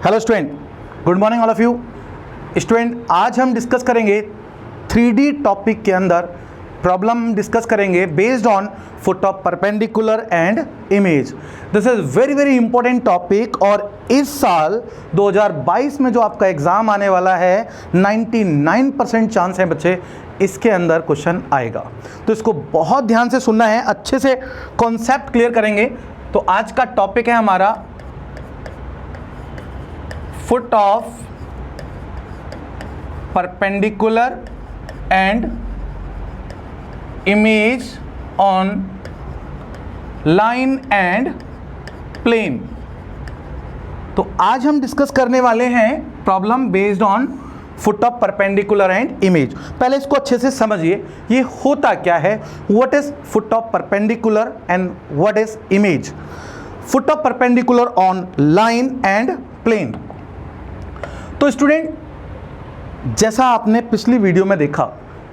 Hello student, good morning all of you. Student, आज हम discuss करेंगे 3D टॉपिक के अंदर प्रॉब्लम डिस्कस करेंगे based on foot of perpendicular and image. This is very very important topic और इस साल 2022 में जो आपका एग्जाम आने वाला है 99% चांस है बच्चे इसके अंदर क्वेश्चन आएगा, तो इसको बहुत ध्यान से सुनना है, अच्छे से कॉन्सेप्ट क्लियर करेंगे। तो आज का टॉपिक है हमारा foot of perpendicular and image on line and plane. तो आज हम डिस्कस करने वाले हैं problem based on foot of perpendicular and image. पहले इसको अच्छे से समझिए, ये होता क्या है, what is foot of perpendicular and what is image. Foot of perpendicular on line and plane. तो स्टूडेंट, जैसा आपने पिछली वीडियो में देखा,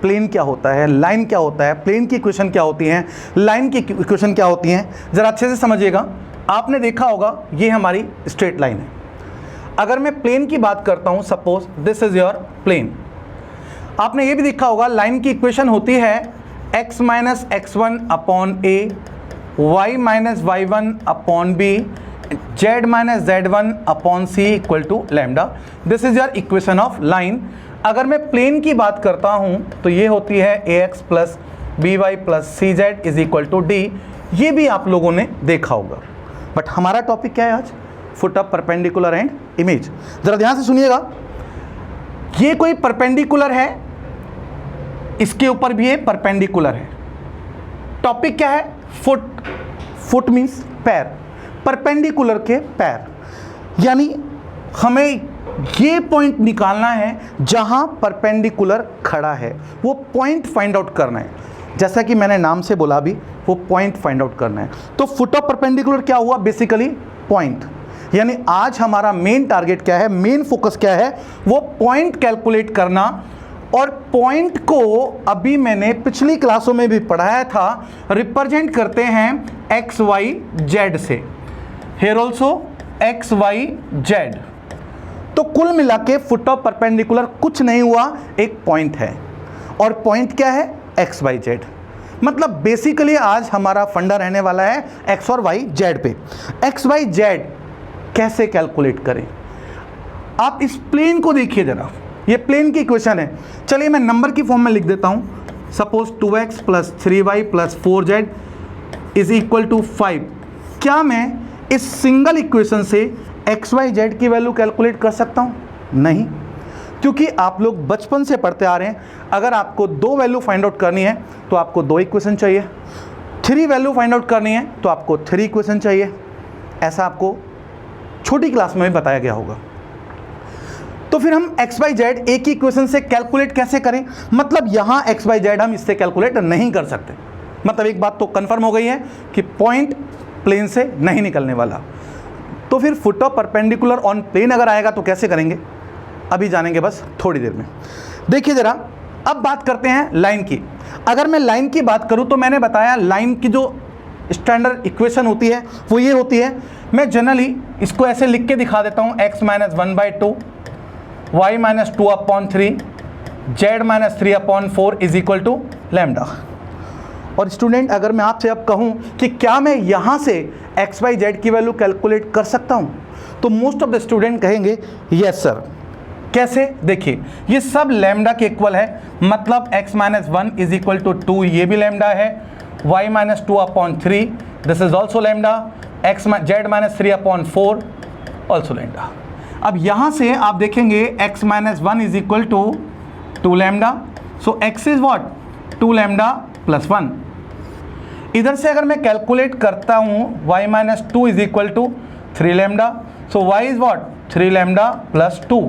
प्लेन क्या होता है, लाइन क्या होता है, प्लेन की इक्वेशन क्या होती हैं, लाइन की इक्वेशन क्या होती हैं, ज़रा अच्छे से समझिएगा। आपने देखा होगा ये हमारी स्ट्रेट लाइन है। अगर मैं प्लेन की बात करता हूँ, suppose this is your plane. आपने ये भी देखा होगा लाइन की इक्वेशन होती है x minus x1 upon a, y minus y1 upon b, z minus z1 upon c equal to lambda. This is your equation of line. अगर मैं प्लेन की बात करता हूँ तो ये होती है ax plus by plus cz is equal to d। ये भी आप लोगों ने देखा होगा, बट हमारा टॉपिक क्या है आज, foot of perpendicular and image. जरा ध्यान से सुनिएगा, ये कोई परपेंडिकुलर है, इसके ऊपर भी ये परपेंडिकुलर है। टॉपिक क्या है, फुट। फुट मींस पैर, परपेंडिकुलर के पैर, यानी हमें ये पॉइंट निकालना है जहां परपेंडिकुलर खड़ा है, वो पॉइंट फाइंड आउट करना है। जैसा कि मैंने नाम से बोला भी, वो पॉइंट फाइंड आउट करना है। तो फुट ऑफ परपेंडिकुलर क्या हुआ, बेसिकली पॉइंट। यानी आज हमारा मेन टारगेट क्या है, मेन फोकस क्या है, वो पॉइंट कैलकुलेट करना। और पॉइंट को अभी मैंने पिछली क्लासों में भी पढ़ाया था, रिप्रेजेंट करते हैं एक्स वाई जेड से। Here also x y z. तो कुल मिला के फुट ऑफ परपेंडिकुलर कुछ नहीं हुआ, एक पॉइंट है, और पॉइंट क्या है, एक्स वाई जेड। मतलब बेसिकली आज हमारा फंडा रहने वाला है एक्स और वाई जेड पे। एक्स वाई जेड कैसे कैलकुलेट करें, आप इस प्लेन को देखिए जरा, ये प्लेन की इक्वेशन है। चलिए मैं नंबर की फॉर्म में लिख देता हूं, suppose 2x plus 3y plus 4z is equal to 5। क्या मैं इस सिंगल इक्वेशन से एक्स वाई जेड की वैल्यू कैलकुलेट कर सकता हूं? नहीं, क्योंकि आप लोग बचपन से पढ़ते आ रहे हैं, अगर आपको दो वैल्यू फाइंड आउट करनी है तो आपको दो इक्वेशन चाहिए, 3 वैल्यू फाइंड आउट करनी है तो आपको 3 इक्वेशन चाहिए। ऐसा आपको छोटी क्लास में भी बताया गया होगा। तो फिर हम एक्स वाई जेड एक ही इक्वेशन से कैलकुलेट कैसे करें, मतलब यहाँ एक्स वाई जेड हम इससे कैलकुलेट नहीं कर सकते। मतलब एक बात तो कंफर्म हो गई है कि पॉइंट प्लेन से नहीं निकलने वाला। तो फिर foot of perpendicular on plane अगर आएगा तो कैसे करेंगे, अभी जानेंगे बस थोड़ी देर में। देखिए जरा, अब बात करते हैं लाइन की। अगर मैं लाइन की बात करूं तो मैंने बताया लाइन की जो स्टैंडर्ड इक्वेशन होती है वो ये होती है। मैं जनरली इसको ऐसे लिख के दिखा देता हूं, x minus 1/2, y minus 2/3, z minus 3/4 is equal to lambda. और स्टूडेंट, अगर मैं आपसे अब कहूं कि क्या मैं यहां से एक्स वाई जेड की वैल्यू कैलकुलेट कर सकता हूं, तो मोस्ट ऑफ द स्टूडेंट कहेंगे यस सर। कैसे, देखिए ये सब लैम्डा के इक्वल है, मतलब x minus 1 is equal to 2, ये भी लैम्डा है, y minus 2/3 this is also lambda, z minus 3/4 also lambda. अब यहाँ से आप देखेंगे x minus 1 is equal to 2 lambda, so x is what 2 lambda plus 1। इधर से अगर मैं कैलकुलेट करता हूँ y minus 2 is equal to 3 lambda, so y is what 3 lambda plus 2।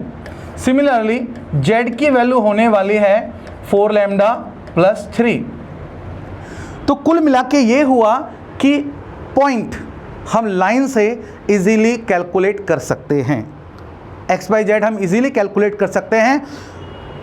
Similarly z की वैल्यू होने वाली है 4 लैम्डा प्लस 3। तो कुल मिला के ये हुआ कि पॉइंट हम लाइन से इजीली कैलकुलेट कर सकते हैं, एक्स वाई जेड हम इजीली कैलकुलेट कर सकते हैं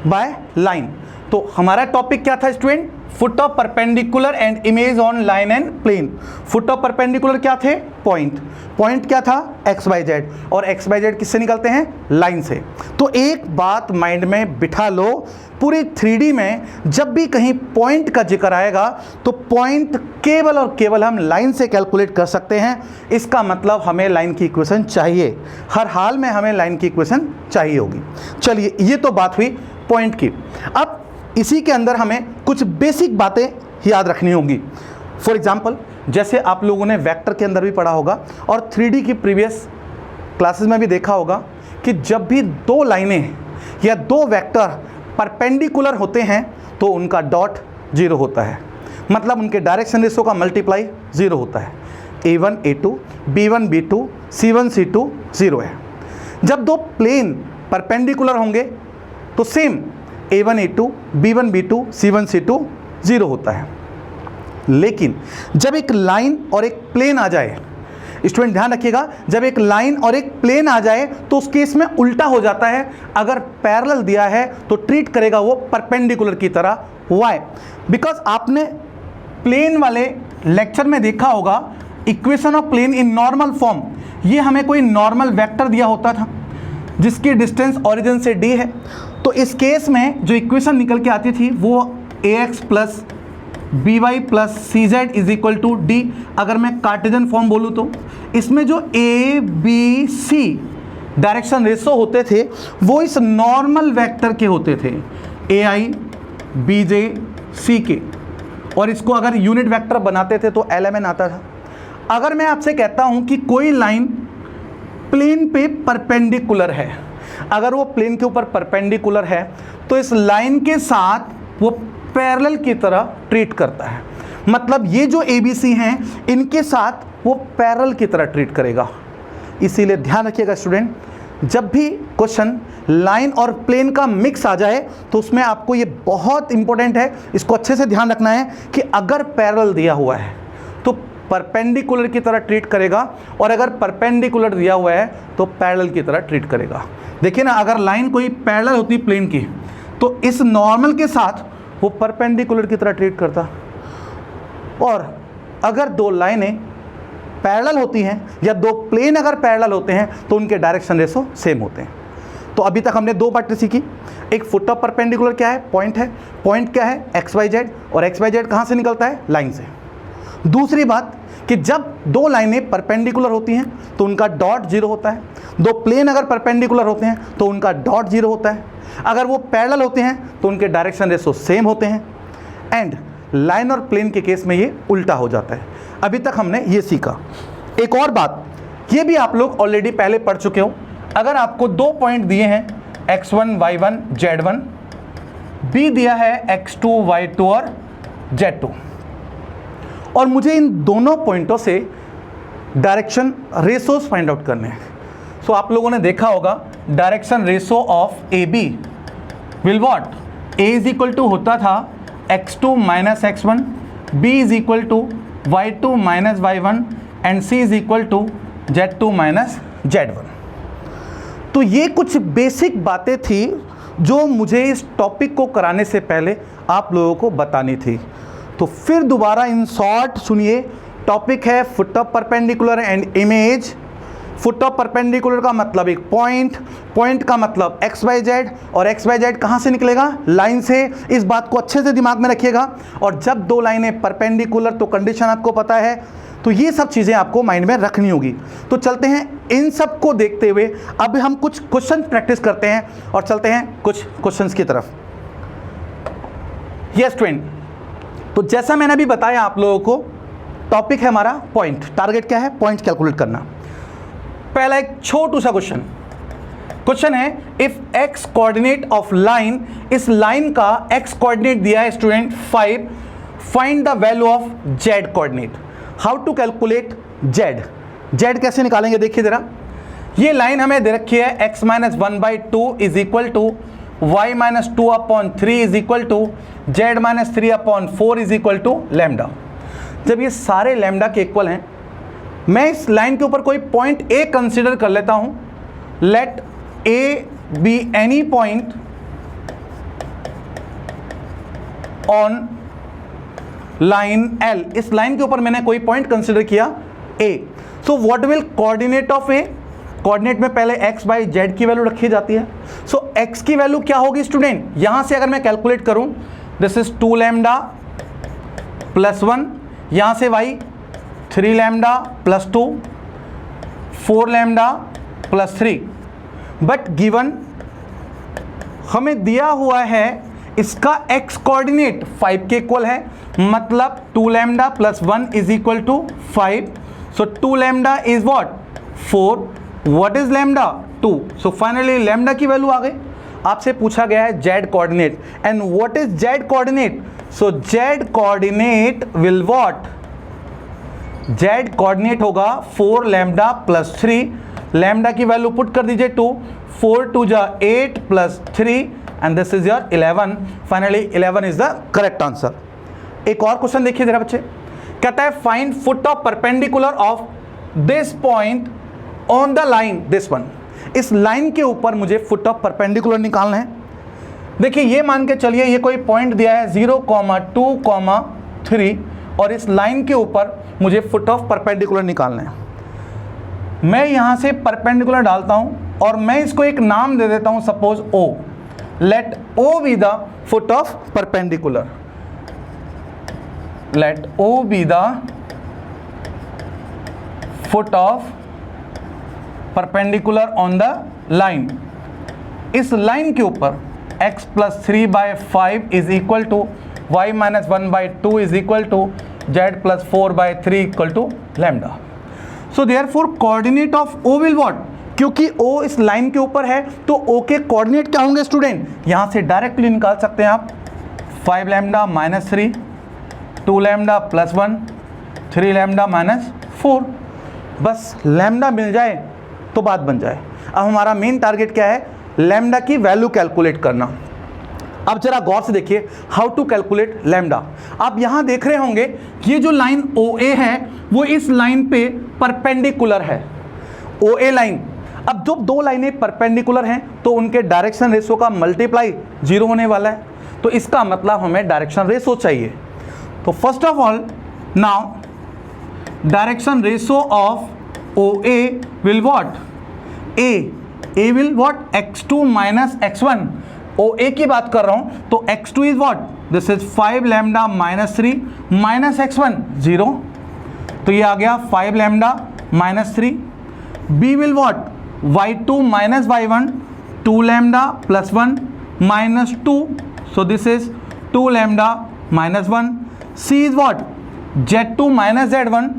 बाय लाइन। तो हमारा टॉपिक क्या था student, foot of perpendicular and image on line and plane. Foot of perpendicular क्या थे? पॉइंट। पॉइंट क्या था? एक्स वाई जेड, और एक्स वाई जेड किससे निकलते हैं? लाइन से। तो एक बात माइंड में बिठा लो, पूरी 3D में जब भी कहीं पॉइंट का जिक्र आएगा तो पॉइंट केवल और केवल हम लाइन से कैलकुलेट कर सकते हैं। इसका मतलब हमें लाइन की इक्वेशन चाहिए, हर हाल में हमें लाइन की इक्वेशन चाहिए होगी। चलिए, ये तो बात हुई पॉइंट की। अब इसी के अंदर हमें कुछ बेसिक बातें याद रखनी होंगी। फॉर एग्जाम्पल, जैसे आप लोगों ने वेक्टर के अंदर भी पढ़ा होगा और 3D की प्रीवियस क्लासेस में भी देखा होगा कि जब भी दो लाइनें या दो वेक्टर परपेंडिकुलर होते हैं तो उनका डॉट 0 होता है, मतलब उनके डायरेक्शन रेशो का मल्टीप्लाई 0 होता है। A1 A2, B1 B2, C1 C2 0 है। जब दो प्लेन परपेंडिकुलर होंगे तो same A1 A2, B1 B2, C1 C2 0 होता है। लेकिन जब एक लाइन और एक प्लेन आ जाए, स्टूडेंट ध्यान रखिएगा, जब एक लाइन और एक प्लेन आ जाए तो उस केस में उल्टा हो जाता है। अगर पैरेलल दिया है तो ट्रीट करेगा वो परपेंडिकुलर की तरह। व्हाई? बिकॉज आपने प्लेन वाले लेक्चर में देखा होगा equation of plane in normal form, ये हमें कोई नॉर्मल वेक्टर दिया होता था जिसकी डिस्टेंस ओरिजिन से d है। तो इस केस में जो इक्वेशन निकल के आती थी वो ax plus b y plus c z is equal to d. अगर मैं कार्टेशियन फॉर्म बोलूँ तो इसमें जो a b c direction ratio होते थे वो इस नॉर्मल वेक्टर के होते थे, ए आई बी जे सी के, और इसको अगर यूनिट वेक्टर बनाते थे तो LMN आता था। अगर मैं आपसे कहता हूँ कि कोई लाइन प्लेन पे परपेंडिकुलर है, अगर वो प्लेन के ऊपर परपेंडिकुलर है तो इस लाइन के साथ वो पैरेलल की तरह ट्रीट करता है, मतलब ये जो ABC हैं इनके साथ वो पैरेलल की तरह ट्रीट करेगा। इसीलिए ध्यान रखिएगा स्टूडेंट, जब भी क्वेश्चन लाइन और प्लेन का मिक्स आ जाए तो उसमें आपको ये बहुत इंपॉर्टेंट है, इसको अच्छे से ध्यान रखना है कि अगर पैरेलल दिया हुआ है तो परपेंडिकुलर की तरह ट्रीट करेगा, और अगर परपेंडिकुलर दिया हुआ है तो पैरेलल की तरह ट्रीट करेगा। देखिए ना, अगर लाइन कोई पैरेलल होती प्लेन की तो इस नॉर्मल के साथ वो परपेंडिकुलर की तरह ट्रीट करता, और अगर दो लाइनें पैरेलल होती हैं या दो प्लेन अगर पैरेलल होते हैं तो उनके डायरेक्शन रेशो सेम होते हैं। तो अभी तक हमने दो बातें सीखी, एक फुट ऑफ परपेंडिकुलर क्या है? पॉइंट है। पॉइंट क्या है? एक्स वाई जेड, और एक्स वाई जेड कहाँ से निकलता है? लाइन से। दूसरी बात कि जब दो लाइनें परपेंडिकुलर होती हैं तो उनका डॉट 0 होता है, दो प्लेन अगर परपेंडिकुलर होते हैं तो उनका डॉट 0 होता है, अगर वो पैरेलल होते हैं तो उनके डायरेक्शन रेशो सेम होते हैं, एंड लाइन और प्लेन के केस में ये उल्टा हो जाता है। अभी तक हमने ये सीखा। एक और बात, ये भी आप लोग ऑलरेडी पहले पढ़ चुके हो, अगर आपको दो पॉइंट दिए हैं x1 y1 z1, b दिया है x2 y2 और z2, और मुझे इन दोनों पॉइंटों से डायरेक्शन रेशोस फाइंड आउट करने हैं। सो आप लोगों ने देखा होगा direction ratio of a b will what? a is equal to होता था x2 minus x1, b is equal to y2 minus y1 and c is equal to z2 minus z1। तो ये कुछ बेसिक बातें थी जो मुझे इस टॉपिक को कराने से पहले आप लोगों को बतानी थी। तो फिर दोबारा इन शॉर्ट सुनिए, टॉपिक है foot of perpendicular and image. Foot of perpendicular का मतलब एक पॉइंट, पॉइंट का मतलब एक्स वाई जेड, और एक्स वाई जेड कहाँ से निकलेगा? लाइन से। इस बात को अच्छे से दिमाग में रखिएगा। और जब दो लाइनें परपेंडिकुलर तो कंडीशन आपको पता है, तो ये सब चीज़ें आपको माइंड में रखनी होगी। तो चलते हैं, इन सब को देखते हुए अब हम कुछ क्वेश्चन प्रैक्टिस करते हैं और चलते हैं कुछ क्वेश्चंस की तरफ। यस स्टूडेंट, तो जैसा मैंने अभी बताया आप लोगों को, टॉपिक है हमारा पॉइंट। टारगेट क्या है? पॉइंट कैलकुलेट करना। पहला एक छोटू सा क्वेश्चन है, if x coordinate of line, इस लाइन का एक्स कोऑर्डिनेट दिया है student 5, find the value of z coordinate. How to calculate z? Z कैसे निकालेंगे? देखिए जरा, ये लाइन हमें दे रखी है x minus 1/2 is equal to y minus 2/3 is equal to z minus 3/4 is equal to lambda. जब ये सारे लैम्डा के इक्वल हैं, मैं इस लाइन के ऊपर कोई पॉइंट A कंसीडर कर लेता हूं। Let A be any point on line L, इस लाइन के ऊपर मैंने कोई पॉइंट कंसिडर किया A. So what will coordinate of A? Coordinate में पहले x बाई जेड की वैल्यू रखी जाती है. सो x की वैल्यू क्या होगी स्टूडेंट? यहां से अगर मैं कैलकुलेट करूं, दिस इज 2 लैम्डा प्लस 1, यहां से y 3 lambda plus 2, 4 lambda plus 3. But given हमें दिया हुआ है इसका x कोऑर्डिनेट 5 के इक्वल है, मतलब 2 lambda plus 1 is equal to 5. So 2 lambda is what? 4. What is lambda? 2. So finally lambda की वैल्यू आ गई. आपसे पूछा गया है z coordinate, and what is z coordinate? So z coordinate will what? z coordinate होगा 4 लैम्डा प्लस 3. लैम्डा की value put कर दीजिए 2, 4 2 जा 8 plus 3 and this is your 11. Finally 11 is the correct answer. एक और क्वेश्चन देखिए जरा बच्चे, कहता है find foot of perpendicular of this point on the line this one. इस लाइन के ऊपर मुझे फुट ऑफ परपेंडिकुलर निकालना है. देखिए ये मान के चलिए ये कोई पॉइंट दिया है 0, 2, 3 और इस लाइन के ऊपर मुझे फुट ऑफ परपेंडिकुलर निकालना है. मैं यहां से परपेंडिकुलर डालता हूं और मैं इसको एक नाम दे देता हूं, suppose O. Let O be the foot of perpendicular. Let O be the foot of perpendicular on the line. इस लाइन के ऊपर x plus 3 by 5 is equal to y minus 1 by 2 is equal to z plus 4 by 3 equal to lambda. So therefore coordinate of O will what? क्योंकि O इस line के ऊपर है तो O के कोऑर्डिनेट क्या होंगे स्टूडेंट? यहां से डायरेक्टली निकाल सकते हैं आप. 5 lambda minus 3, 2 lambda plus 1, 3 lambda minus 4. बस लैम्डा मिल जाए तो बात बन जाए. अब हमारा मेन टारगेट क्या है? लैम्डा की वैल्यू कैलकुलेट करना. अब जरा गौर से देखिए हाउ टू कैलकुलेट लैम्डा. आप यहां देख रहे होंगे ये जो लाइन OA है वो इस लाइन पे परपेंडिकुलर है. OA लाइन, अब जब दो लाइनें परपेंडिकुलर हैं तो उनके डायरेक्शन रेशो का मल्टीप्लाई 0 होने वाला है. तो इसका मतलब हमें डायरेक्शन रेशो चाहिए. तो first of all now direction ratio of OA will what? A will what? x2 minus x1. OA की बात कर रहा हूं तो x2 is what? This is 5 lambda minus 3 minus x1 0. तो ये आ गया 5 lambda minus 3. B will what? y2 minus y1 2 lambda plus 1 minus 2. So this is 2 lambda minus 1. C is what? z2 minus z1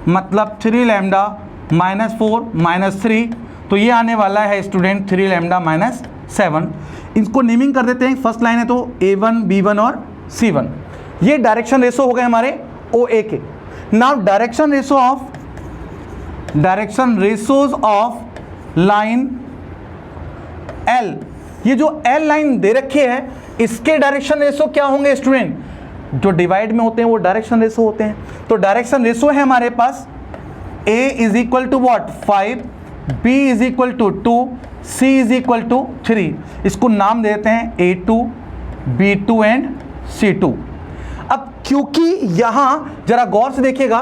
मतलब 3 lambda minus 4 minus 3. तो ये आने वाला है student 3 lambda minus 7. इसको नेमिंग कर देते हैं. फर्स्ट लाइन है तो A1, B1 और C1. ये डायरेक्शन रेशो हो गए हमारे OA के. Now direction ratios of line L. ये जो L लाइन दे रखी है इसके डायरेक्शन रेशो क्या होंगे स्टूडेंट? जो डिवाइड में होते हैं वो डायरेक्शन रेशो होते हैं. तो डायरेक्शन रेशो है हमारे पास A is equal to what? 5, B is equal to 2, C is equal to 3. इसको नाम देते हैं A2, B2 एंड C2. अब क्योंकि यहां जरा गौर से देखिएगा,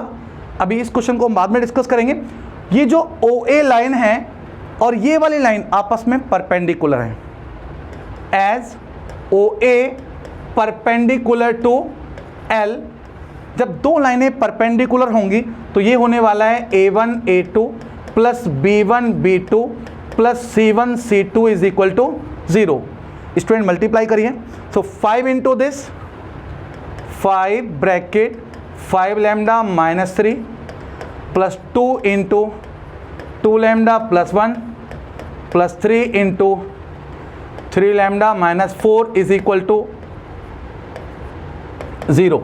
अभी इस क्वेश्चन को हम बाद में डिस्कस करेंगे. ये जो OA लाइन है और ये वाली लाइन आपस में परपेंडिकुलर है. As OA perpendicular to L, जब दो लाइनें परपेंडिकुलर होंगी तो ये होने वाला है A1 A2 plus B1 B2 plus C1 C2 is equal to 0. Student multiply करिए. So 5 into this 5 bracket 5 lambda minus 3 plus 2 into 2 lambda plus 1 plus 3 into 3 lambda minus 4 is equal to 0.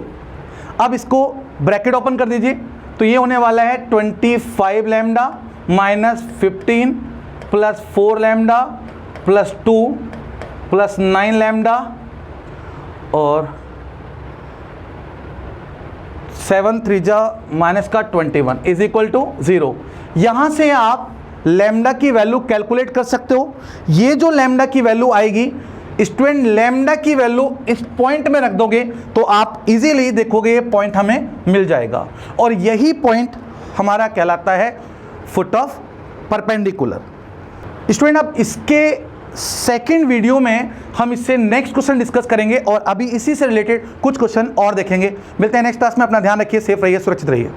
अब इसको bracket open कर दीजिए तो ये होने वाला है 25 lambda minus 15 plus 4 lambda plus 2 plus 9 lambda और 7 3 माइनस का 21 इज इक्वल टू 0. यहां से आप लैम्डा की वैल्यू कैलकुलेट कर सकते हो. ये जो लैम्डा की वैल्यू आएगी स्टूडेंट लैम्डा की वैल्यू इस पॉइंट में रख दोगे तो आप इजीली देखोगे ये पॉइंट हमें मिल जाएगा, और यही पॉइंट हमारा कहलाता है फुट ऑफ परपेंडिकुलर। स्टूडेंट अब इसके सेकंड वीडियो में हम इससे नेक्स्ट क्वेश्चन डिस्कस करेंगे और अभी इसी से रिलेटेड कुछ क्वेश्चन और देखेंगे। मिलते हैं नेक्स्ट क्लास में। अपना ध्यान रखिए, सेफ रहिए, सुरक्षित रहिए।